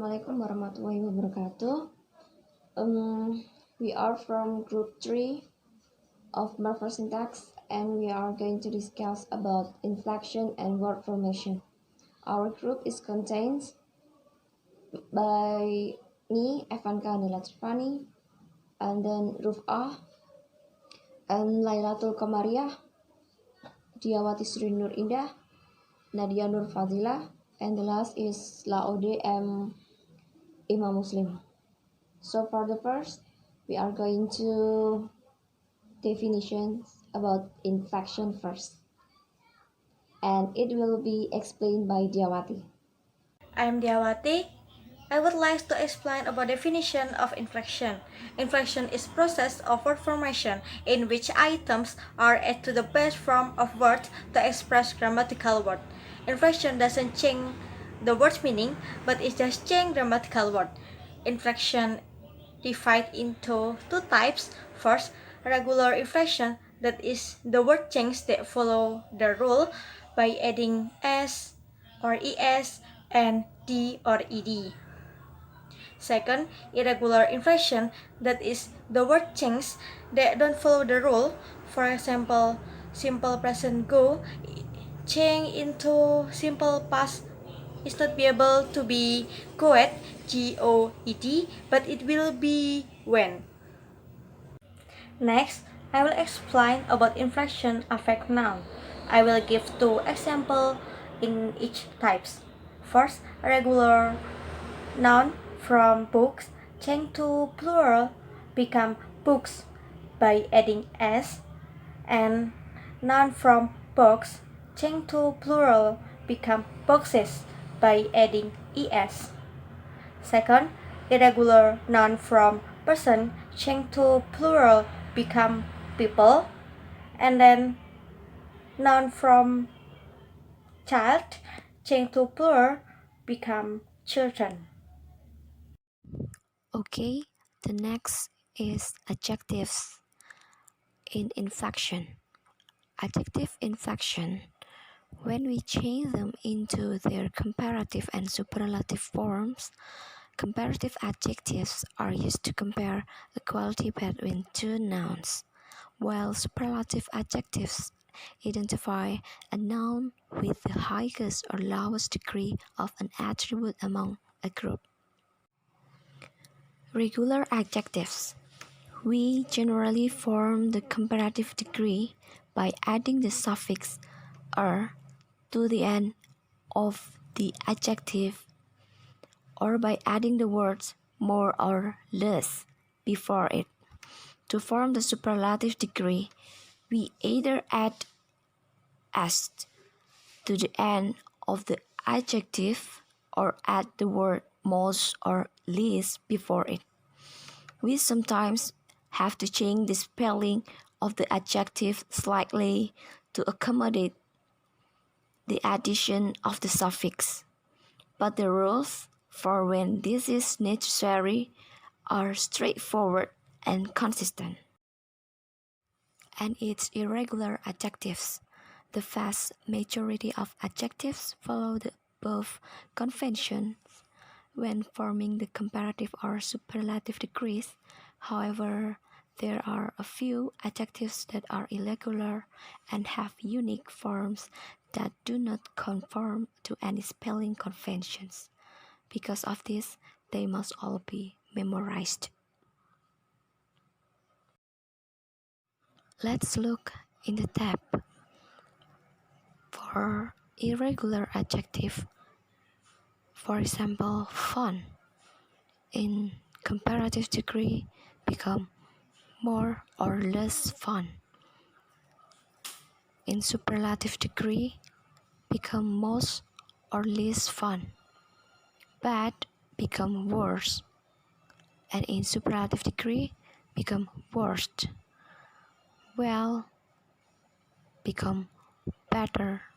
Assalamualaikum warahmatullahi wabarakatuh. We are from group 3 of Morphosintax, and we are going to discuss about inflection and word formation. Our group is contained by me, Evanka Anila Trifani, and then Ruf'ah, and Lailatul Kamariah, Diawati Sri Nur Indah, Nadia Nur Fadila, and the last is Laode M. Imam Muslim. So for the first, we are going to definitions about inflection first, and it will be explained by Diawati. I am Diawati. I would like to explain about definition of inflection. Inflection is process of word formation in which items are added to the base form of word to express grammatical word. Inflection doesn't change the word's meaning, but it just change grammatical word. Inflection divided into two types. First, regular inflection, that is the word change that follow the rule by adding s or es and d or ed. Second, irregular inflection, that is the word change that don't follow the rule. For example, simple present go change into simple past is not be able to be goed, G-O-E-D, but it will be when. Next, I will explain about inflection affect noun. I will give two examples in each types. First, regular noun from books change to plural become books by adding s, and noun from box change to plural become boxes by adding es. Second, irregular noun from person change to plural become people, and then noun from child change to plural become children. Okay, the next is adjectives in inflection. Adjective inflection, when we change them into their comparative and superlative forms, comparative adjectives are used to compare equality between two nouns, while superlative adjectives identify a noun with the highest or lowest degree of an attribute among a group. Regular adjectives. We generally form the comparative degree by adding the suffix "er" to the end of the adjective, or by adding the words more or less before it. To form the superlative degree, we either add "est" to the end of the adjective or add the word most or least before it. We sometimes have to change the spelling of the adjective slightly to accommodate the addition of the suffix, but the rules for when this is necessary are straightforward and consistent. And its irregular adjectives. The vast majority of adjectives follow the above conventions when forming the comparative or superlative degrees. However, there are a few adjectives that are irregular and have unique forms that do not conform to any spelling conventions. Because of this, they must all be memorized. Let's look in the tab for irregular adjective. For example, fun in comparative degree become more or less fun. In superlative degree become most or least fun. Bad become worse, and in superlative degree become worst. Well become better,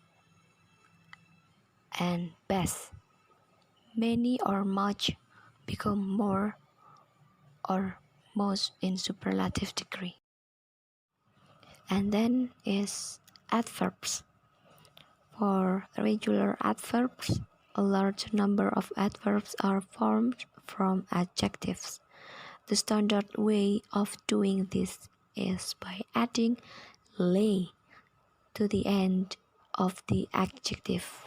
and best. Many or much become more or most in superlative degree. And then is adverbs. For regular adverbs, a large number of adverbs are formed from adjectives. The standard way of doing this is by adding lay to the end of the adjective.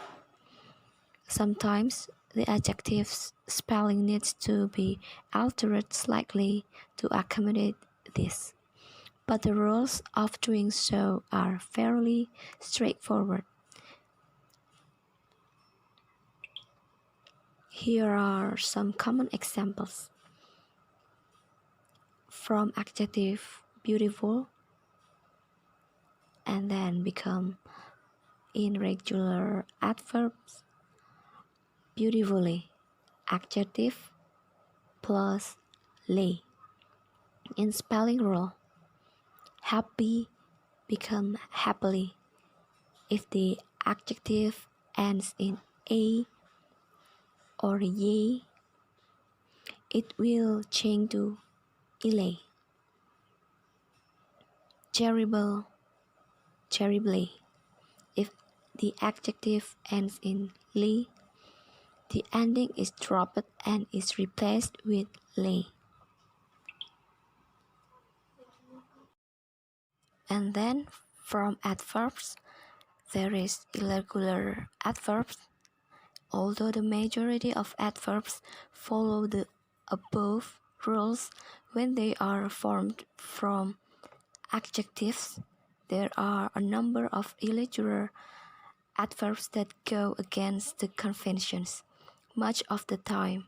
Sometimes the adjective's spelling needs to be altered slightly to accommodate this, but the rules of doing so are fairly straightforward. Here are some common examples. From adjective beautiful and then become irregular adverbs. Beautifully, adjective plus lay. In spelling rule, happy become happily if the adjective ends in a or ye. It will change to ile. Terrible, terribly. If the adjective ends in ly, the ending is dropped and is replaced with lay. And then from adverbs, there is irregular adverbs. Although the majority of adverbs follow the above rules when they are formed from adjectives, there are a number of irregular adverbs that go against the conventions. Much of the time,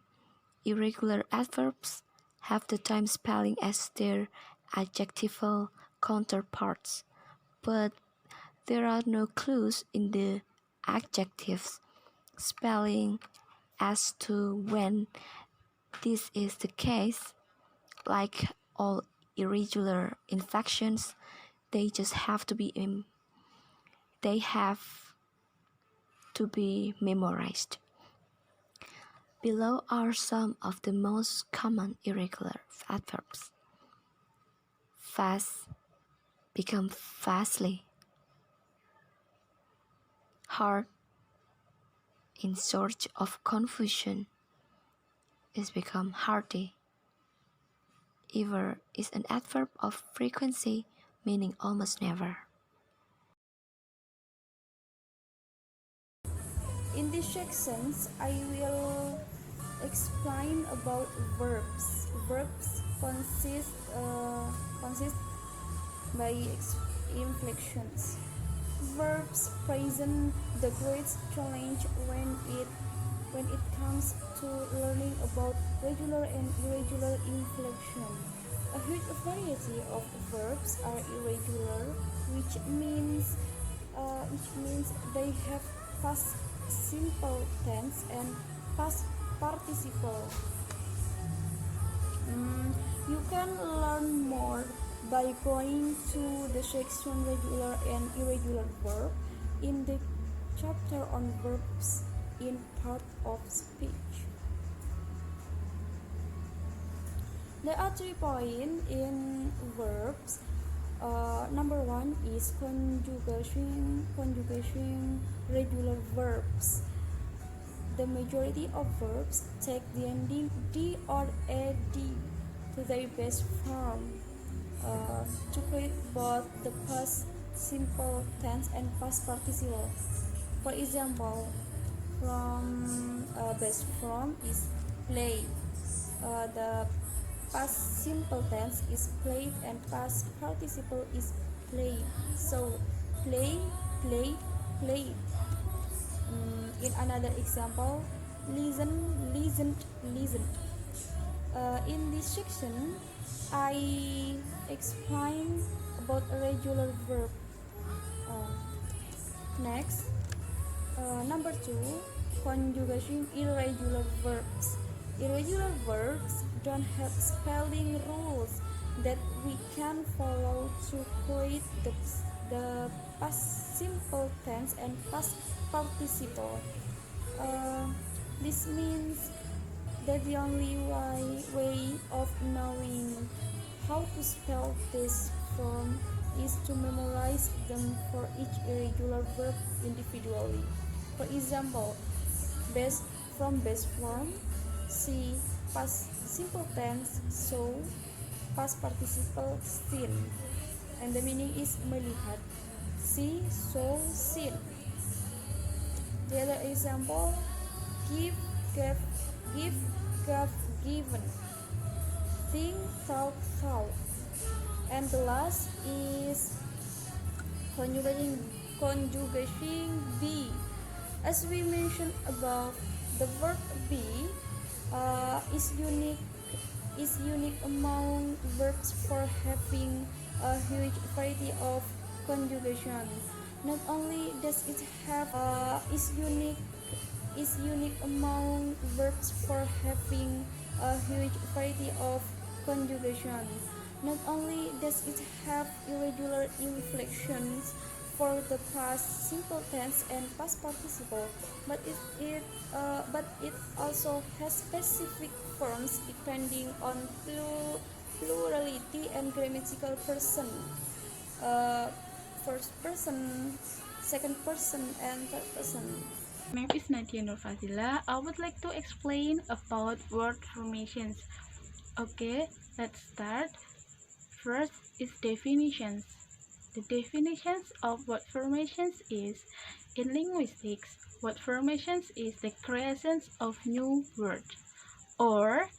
irregular adverbs have the time spelling as their adjectival counterparts, but there are no clues in the adjectives spelling as to when this is the case. Like all irregular inflections, they have to be memorized. Below are some of the most common irregular adverbs. Fast become fastly. Hard, in search of confusion, is become hearty. Ever is an adverb of frequency, meaning almost never. In these sections, I will explain about verbs. Verbs consist by inflections. Verbs present the greatest challenge when it comes to learning about regular and irregular inflection. A huge variety of verbs are irregular, which means they have past simple tense and past participle. You can learn more by going to the section regular and irregular verb in the chapter on verbs in part of speech. There are 3 points in verbs. Number 1 is conjugation regular verbs. The majority of verbs take the ending d or ad to their base form to create both the past simple tense and past participle. For example, from base form is play. The past simple tense is played and past participle is played. So play, play, played. In another example, listen, listened, listened. In this section, I explain about a regular verb. Next, number 2, conjugation irregular verbs. Irregular verbs don't have spelling rules that we can follow to create the past simple tense and past participle. This means that the only way of knowing how to spell this form is to memorize them for each irregular verb individually. For example, base form. C. Past simple tense, so past participle seen, and the meaning is melihat. See, saw, seen. The other example: give, gave, give, gave, given. Think, thought, thought. And the last is conjugation be. As we mentioned above, the verb be is unique among verbs for having a huge variety of conjugation. Not only does it have is unique among verbs for having a huge variety of conjugation. Not only does it have irregular inflections for the past simple tense and past participle, but it also has specific forms depending on plurality and grammatical person, first person, second person, and third person. My name is Nadia Nurfazila. I would like to explain about word formations. Okay, let's start. First is definitions. The definitions of word formations is, in linguistics, word formations is the creation of new words, or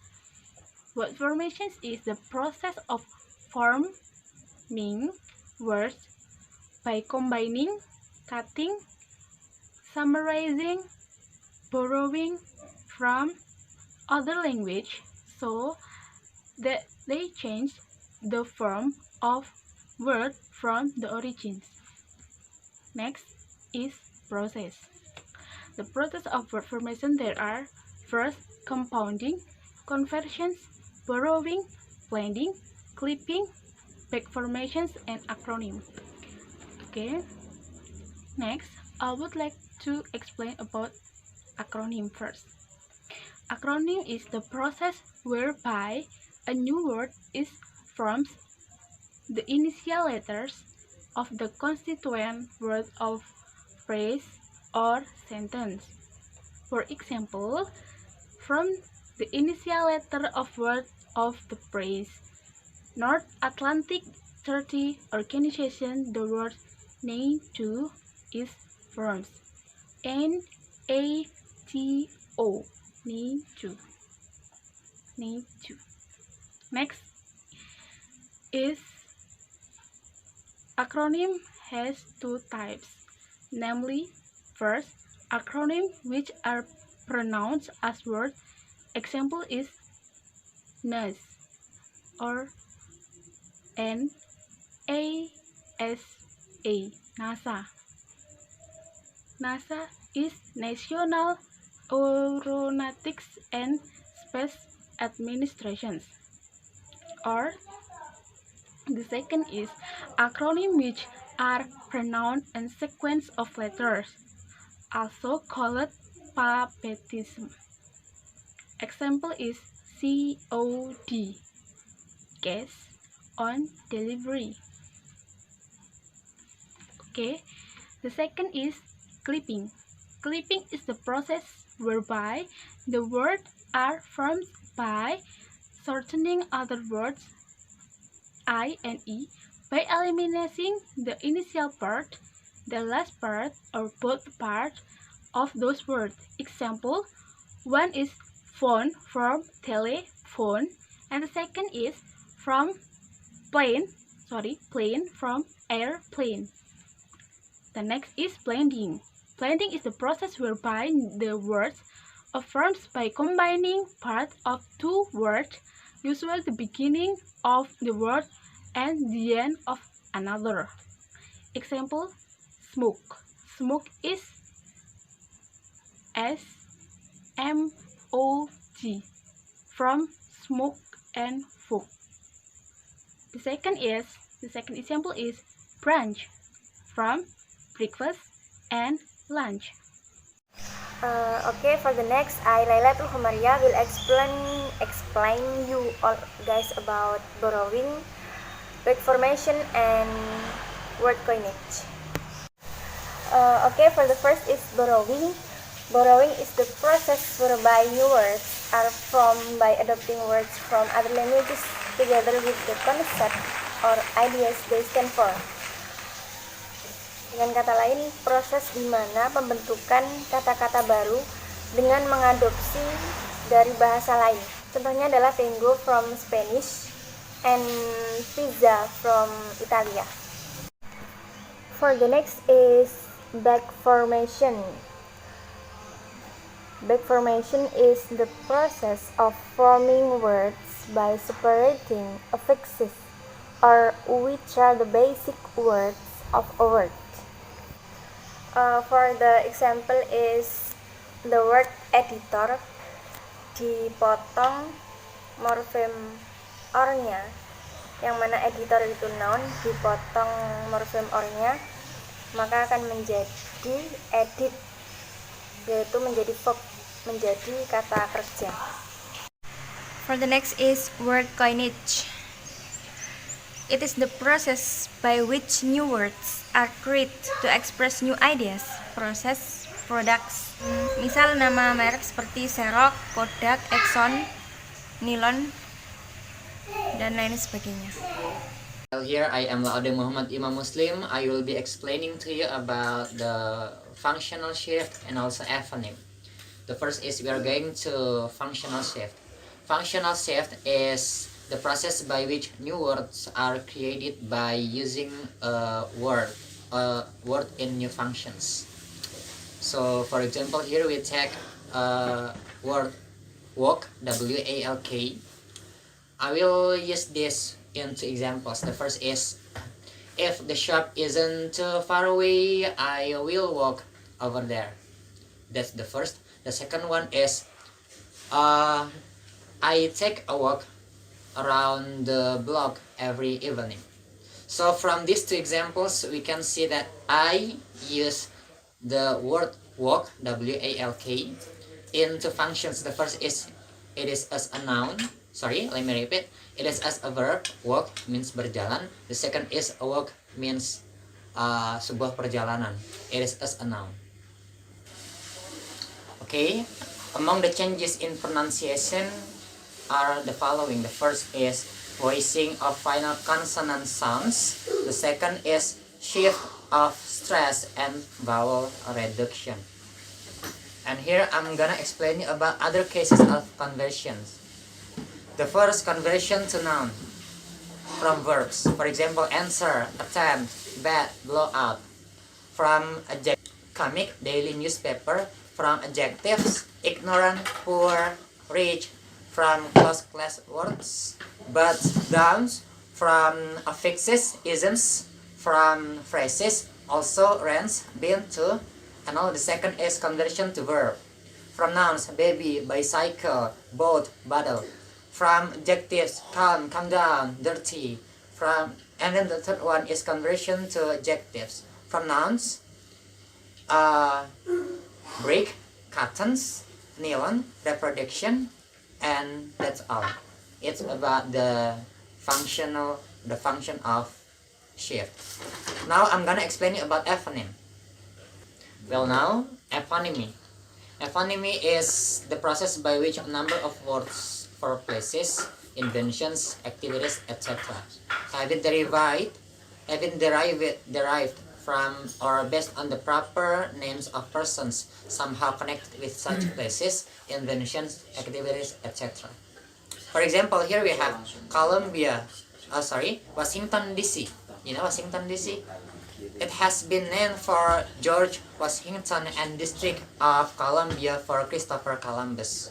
word formations is the process of forming words by combining, cutting, summarizing, borrowing from other language so that they change the form of word from the origins. Next is process. The process of word formation there are: first, compounding, conversions, borrowing, blending, clipping, back formations, and acronym. Okay. Next, I would like to explain about acronym first. Acronym is the process whereby a new word is formed the initial letters of the constituent word of phrase or sentence. For example, from the initial letter of word of the phrase North Atlantic Treaty Organization, the word NATO is formed. NATO, NATO. Next is acronym has two types, namely, first, acronym which are pronounced as words. Example is NAS or NASA. NASA. NASA is National Aeronautics and Space Administration. Or the second is acronym which are pronoun and sequence of letters, also called alphabetism. Example is COD, cash on delivery. Okay, the second is clipping. Clipping is the process whereby the words are formed by shortening other words I and E by eliminating the initial part, the last part, or both parts of those words. Example, one is phone from telephone, and the second is from plane from airplane. The next is blending. Blending is the process whereby the words are formed by combining parts of two words, usually the beginning of the word and the end of another. Example, smoke. Smoke is SMOG, from smoke and fog. The second example is brunch, from breakfast and lunch. Okay, for the next, I Lailatul Humaria will explain you all guys about borrowing, back formation, and word coinage. Okay, for the first is borrowing. Borrowing is the process whereby new words are formed by adopting words from other languages together with the concept or ideas they stand for. Dengan kata lain, proses di mana pembentukan kata-kata baru dengan mengadopsi dari bahasa lain. Contohnya adalah tango from Spanish and pizza from Italia. For the next is back formation. Back formation is the process of forming words by separating affixes, or which are the basic words of a word. For the example is the word editor, dipotong morfem or-nya, yang mana editor itu noun, dipotong morfem or-nya, maka akan menjadi edit, yaitu menjadi verb, menjadi kata kerja. For the next is word coinage. It is the process by which new words are created to express new ideas, process, products. Misal nama merek seperti Xerox, Kodak, Exxon, Nilon, dan lain sebagainya. Well, here I am Laude Muhammad Imam Muslim. I will be explaining to you about the functional shift and also eponym. The first is we are going to functional shift. Functional shift is the process by which new words are created by using a word in new functions. So for example, here we take word walk, W-A-L-K. I will use this in two examples. The first is, if the shop isn't too far away, I will walk over there. That's the first. The second one is, I take a walk around the block every evening. So from these two examples, we can see that I use the word walk, W-A-L-K, into functions. The first is, it is as a noun. Sorry, let me repeat. It is as a verb. Walk means berjalan. The second is a walk means sebuah perjalanan. It is as a noun. Okay, among the changes in pronunciation are the following. The first is voicing of final consonant sounds. The second is shift of stress and vowel reduction. And here I'm gonna explain you about other cases of conversions. The first, conversion to noun from verbs. For example, answer, attempt, bet, blow out. From adjective, comic, daily newspaper. From adjectives, ignorant, poor, rich. From close class words, but, downs. From affixes, isms. From phrases, also, rents, been, to. And all the second is conversion to verb. From nouns, baby, bicycle, boat, bottle. From adjectives, calm, calm down, dirty. And then the third one is conversion to adjectives. From nouns, brick, curtains, nylon, reproduction, and that's all. It's about the function of shift. Now I'm gonna explain you about eponym. Well, now, eponymy. Eponymy is the process by which a number of words for places, inventions, activities, etc. have been derived from or based on the proper names of persons somehow connected with such places, inventions, activities, etc. For example, here we have Washington DC. You know Washington DC? It has been named for George Washington and District of Columbia for Christopher Columbus.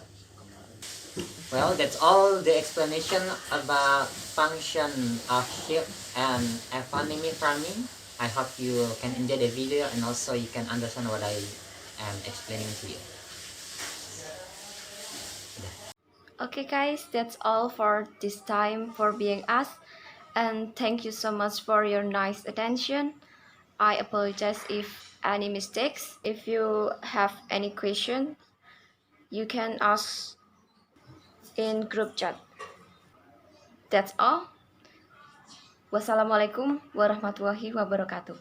Well, that's all the explanation about function of shift and eponymy from me. I hope you can enjoy the video and also you can understand what I am explaining to you. Okay guys, that's all for this time for being us, and thank you so much for your nice attention. I apologize if any mistakes. If you have any question, you can ask in group chat. That's all. Wassalamualaikum warahmatullahi wabarakatuh.